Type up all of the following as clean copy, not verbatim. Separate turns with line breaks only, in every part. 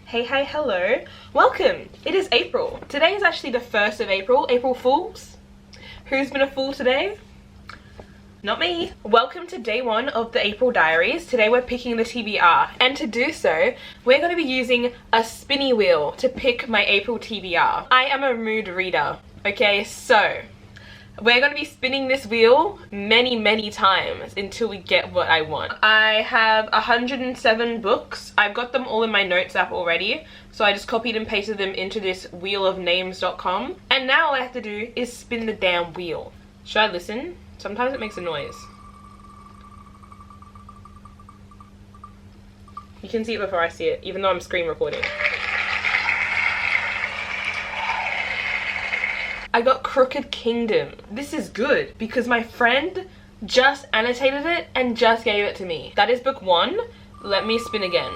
Hey, hello. Welcome. It is April. Today is actually the 1st of April. April Fools. Who's been a fool today? Not me. Welcome to day 1 of the April diaries. Today we're picking the TBR. And to do so, we're going to be using a spinny wheel to pick my April TBR. I am a mood reader. Okay, so we're going to be spinning this wheel many times until we get what I want. I have 107 books. I've got them all in my notes app already. So I just copied and pasted them into this wheelofnames.com. And now all I have to do is spin the damn wheel. Should I listen? Sometimes it makes a noise. You can see it before I see it, even though I'm screen recording. I got Crooked Kingdom. This is good because my friend just annotated it and just gave it to me. That is book 1. Let me spin again.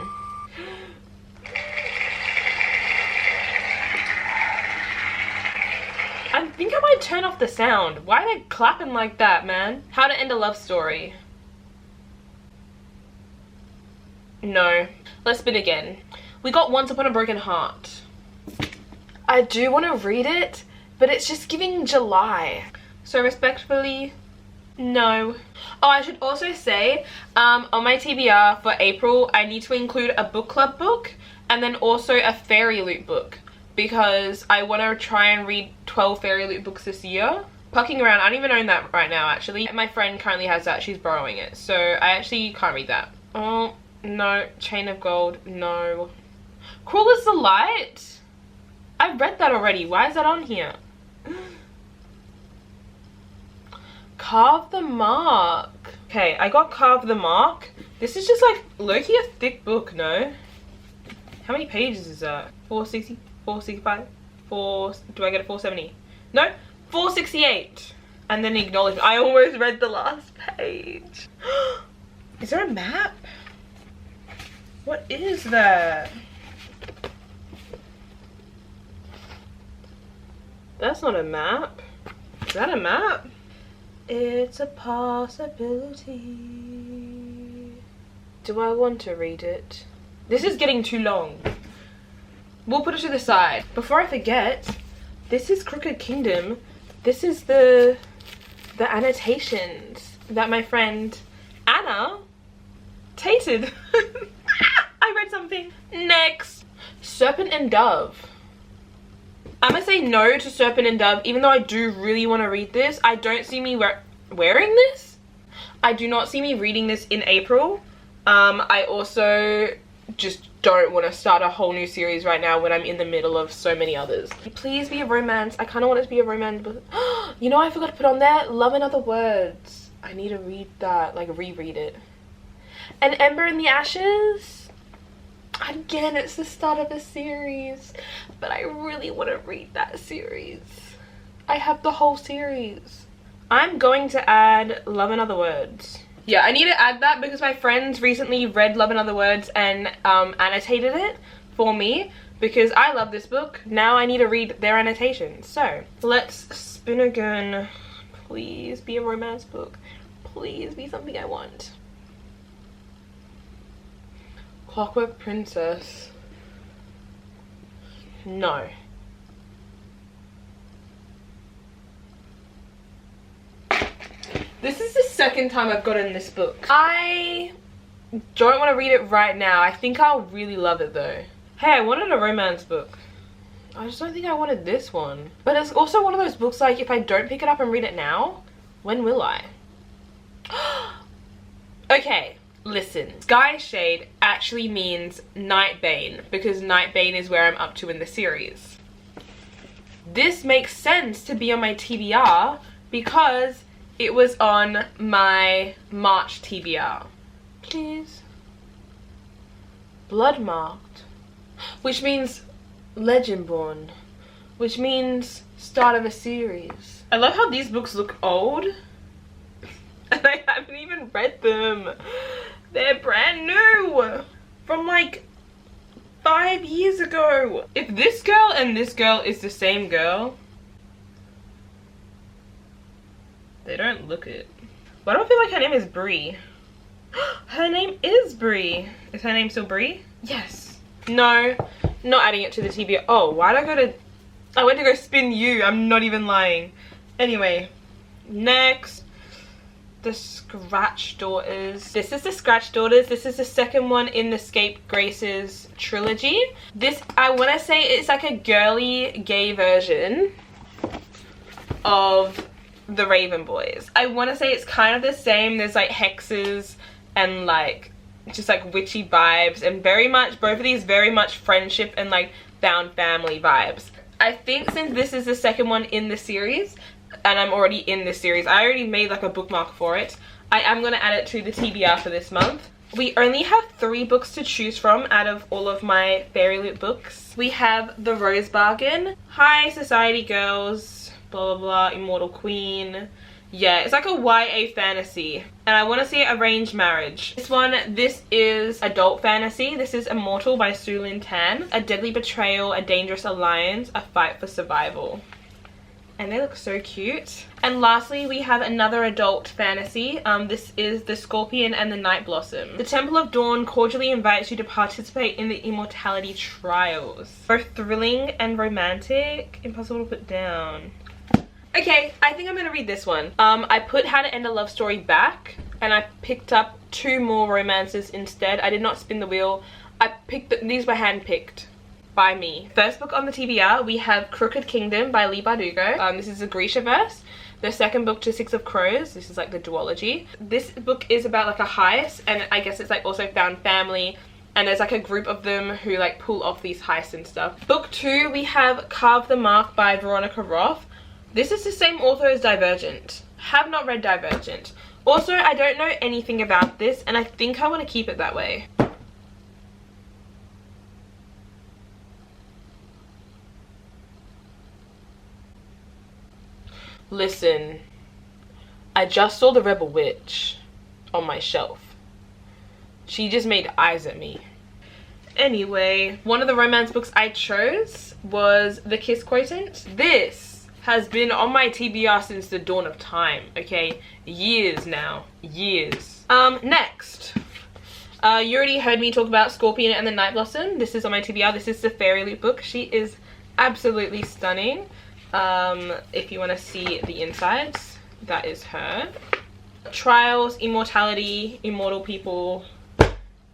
I think I might turn off the sound. Why are they clapping like that, man? How to End a Love Story. No. Let's spin again. We got Once Upon a Broken Heart. I do want to read it, but it's just giving July. So respectfully, no. Oh, I should also say, on my TBR for April, I need to include a book club book and then also a fairy loot book because I want to try and read 12 fairy loot books this year. Pucking around, I don't even own that right now actually. My friend currently has that, she's borrowing it. So I actually can't read that. Oh, no. Chain of Gold, no. Cruel as the Light? I read that already, why is that on here? Carve the Mark. Okay, I got Carve the Mark. This is just like low-key a thick book, no? How many pages is that? 460, 465, 4, do I get a 470? No, 468. And then acknowledgement. I almost read the last page. Is there a map? What is that? That's not a map. Is that a map? It's a possibility. Do I want to read it? This is getting too long. We'll put it to the side. Before I forget, this is Crooked Kingdom. This is the annotations that my friend Anna tated. I read something. Next. Serpent and Dove. I'm gonna say no to Serpent and Dove, even though I do really want to read this. I don't see me wearing this. I do not see me reading this in April. I also just don't want to start a whole new series right now when I'm in the middle of so many others. Please be a romance. I kind of want it to be a romance, but you know, I forgot to put on there Love in Other Words. I need to read that, like reread it. And Ember in the Ashes. Again, it's the start of a series, but I really want to read that series. I have the whole series. I'm going to add Love in Other Words. Yeah, I need to add that because my friends recently read Love in Other Words and annotated it for me because I love this book. Now I need to read their annotations. So let's spin again. Please be a romance book. Please be something I want. Clockwork Princess. No. This is the second time I've gotten this book. I don't want to read it right now. I think I'll really love it though. Hey, I wanted a romance book. I just don't think I wanted this one. But it's also one of those books like if I don't pick it up and read it now, when will I? Okay. Listen, Sky Shade actually means Nightbane because Nightbane is where I'm up to in the series. This makes sense to be on my TBR because it was on my March TBR. Please. Bloodmarked, which means Legendborn, which means start of a series. I love how these books look old and I haven't even read them. They're brand new from like 5 years ago. If this girl and this girl is the same girl, they don't look it. Why do I feel like her name is Brie? Her name is Brie. Is her name still Brie? Yes. No, not adding it to the TBR. Oh, why did I go to... I went to go spin you. I'm not even lying. Anyway, next, the Scratch Daughters. This is the Scratch Daughters. This is the second one in the Scapegraces trilogy. This, I want to say, it's like a girly gay version of the Raven Boys. I want to say it's kind of the same. There's like hexes and like just like witchy vibes, and very much, both of these very much friendship and like found family vibes. I think since this is the second one in the series, and I'm already in this series, I already made like a bookmark for it. I am going to add it to the TBR for this month. We only have 3 books to choose from out of all of my Fairy Loot books. We have The Rose Bargain, High Society Girls, blah blah blah, Immortal Queen. Yeah, it's like a YA fantasy, and I want to see Arranged Marriage. This is adult fantasy. This is Immortal by Su Lin Tan. A Deadly Betrayal, A Dangerous Alliance, A Fight for Survival. And they look so cute. And lastly, we have another adult fantasy. This is The Scorpion and the Night Blossom. The Temple of Dawn cordially invites you to participate in the immortality trials. Both thrilling and romantic. Impossible to put down. Okay, I think I'm gonna read this one. I put How to End a Love Story back, and I picked up 2 more romances instead. I did not spin the wheel. I picked these were handpicked by me. First book on the TBR, we have Crooked Kingdom by Lee Bardugo. This is a Grisha verse. The second book to Six of Crows. This is like the duology. This book is about like a heist, and I guess it's like also found family, and there's like a group of them who like pull off these heists and stuff. Book 2, we have Carve the Mark by Veronica Roth. This is the same author as Divergent. Have not read Divergent. Also, I don't know anything about this, and I think I want to keep it that way. Listen, I just saw The Rebel Witch on my shelf. She just made eyes at me. Anyway, one of the romance books I chose was The Kiss Quotient. This has been on my TBR since the dawn of time, okay? Years now. Years. Next. You already heard me talk about Scorpion and the Night Blossom. This is on my TBR. This is the Fairy Loot book. She is absolutely stunning. If you want to see the insides, that is her. Trials, Immortality, Immortal People.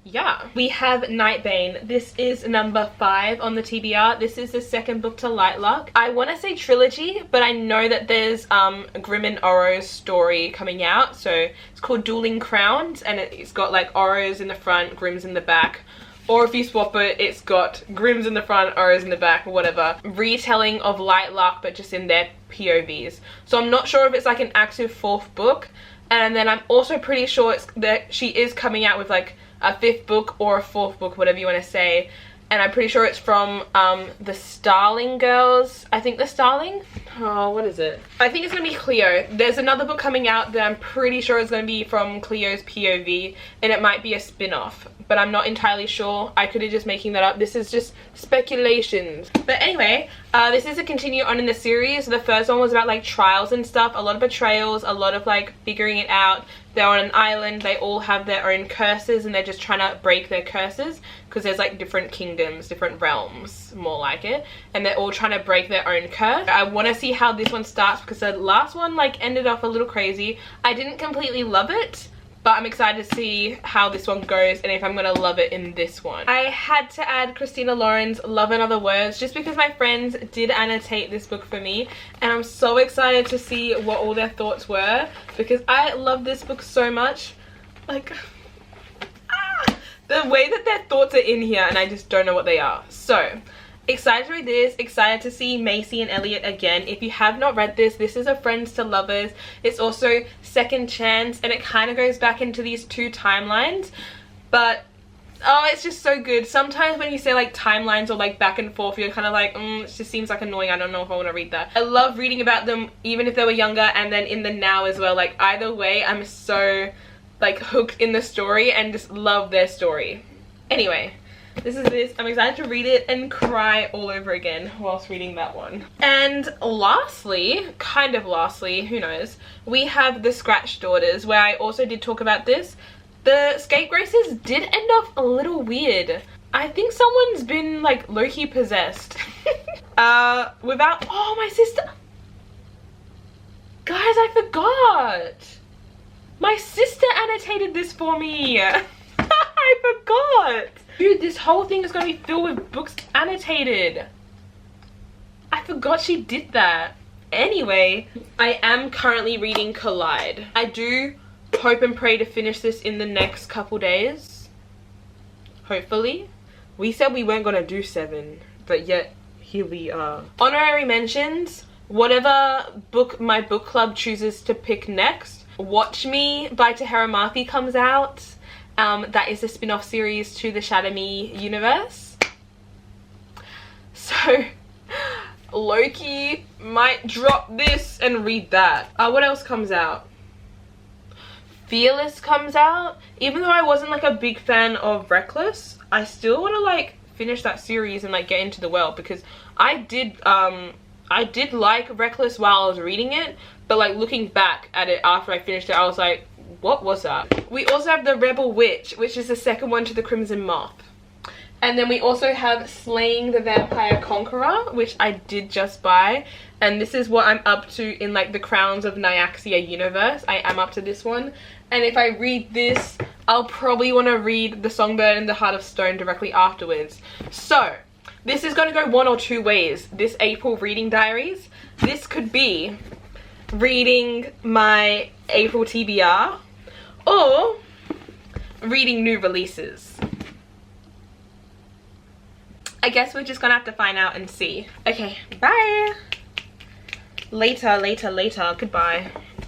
Yeah. We have Nightbane. This is number 5 on the TBR. This is the second book to Light Luck. I want to say trilogy, but I know that there's Grimm and Oro's story coming out. So it's called Dueling Crowns, and it's got like Oro's in the front, Grimm's in the back. Or if you swap it, it's got Grimm's in the front, Oro's in the back, or whatever. Retelling of Light Luck, but just in their POVs. So I'm not sure if it's like an active 4th book. And then I'm also pretty sure it's that she is coming out with like a 5th book or a 4th book, whatever you want to say. And I'm pretty sure it's from the Starling Girls. I think the Starling? Oh, what is it? I think it's going to be Cleo. There's another book coming out that I'm pretty sure is going to be from Cleo's POV. And it might be a spin-off. But I'm not entirely sure. I could be just making that up. This is just speculations. But anyway, this is a continue on in the series. The first one was about like trials and stuff. A lot of betrayals. A lot of like figuring it out. They're on an island. They all have their own curses. And they're just trying to break their curses. Because there's like different kingdoms, different realms, more like it. And they're all trying to break their own curse. I want to see how this one starts. Because the last one like ended off a little crazy. I didn't completely love it. But I'm excited to see how this one goes and if I'm going to love it in this one. I had to add Christina Lauren's Love and Other Words just because my friends did annotate this book for me. And I'm so excited to see what all their thoughts were because I love this book so much. Like, the way that their thoughts are in here and I just don't know what they are. So, excited to read this, excited to see Macy and Elliot again. If you have not read this, this is a Friends to Lovers. It's also Second Chance and it kind of goes back into these 2 timelines. But, oh, it's just so good. Sometimes when you say like timelines or like back and forth, you're kind of like, it just seems like annoying. I don't know if I want to read that. I love reading about them even if they were younger and then in the now as well. Like either way, I'm so like hooked in the story and just love their story. Anyway. This is this. I'm excited to read it and cry all over again whilst reading that one. And lastly, kind of lastly, who knows, we have The Scratch Daughters, where I also did talk about this. The Scapegraces did end off a little weird. I think someone's been like low-key possessed. Without, oh, my sister. Guys, I forgot. My sister annotated this for me. I forgot. Dude, this whole thing is going to be filled with books annotated. I forgot she did that. Anyway, I am currently reading Collide. I do hope and pray to finish this in the next couple days. Hopefully. We said we weren't going to do 7, but yet here we are. Honorary mentions. Whatever book my book club chooses to pick next. Watch Me by Tahera Mafi comes out. That is a spin-off series to the Shadow Me universe. So, Loki might drop this and read that. What else comes out? Fearless comes out. Even though I wasn't like a big fan of Reckless, I still want to like finish that series and like get into the world, because I did like Reckless while I was reading it, but like looking back at it after I finished it, I was like, what was that? We also have The Rebel Witch, which is the second one to The Crimson Moth. And then we also have Slaying the Vampire Conqueror, which I did just buy. And this is what I'm up to in like the Crowns of Nyaxia universe. I am up to this one. And if I read this, I'll probably want to read The Songbird and the Heart of Stone directly afterwards. So, this is going to go one or two ways. This April reading diaries. This could be reading my April TBR or reading new releases. I guess we're just gonna have to find out and see. Okay, bye. Later. Goodbye.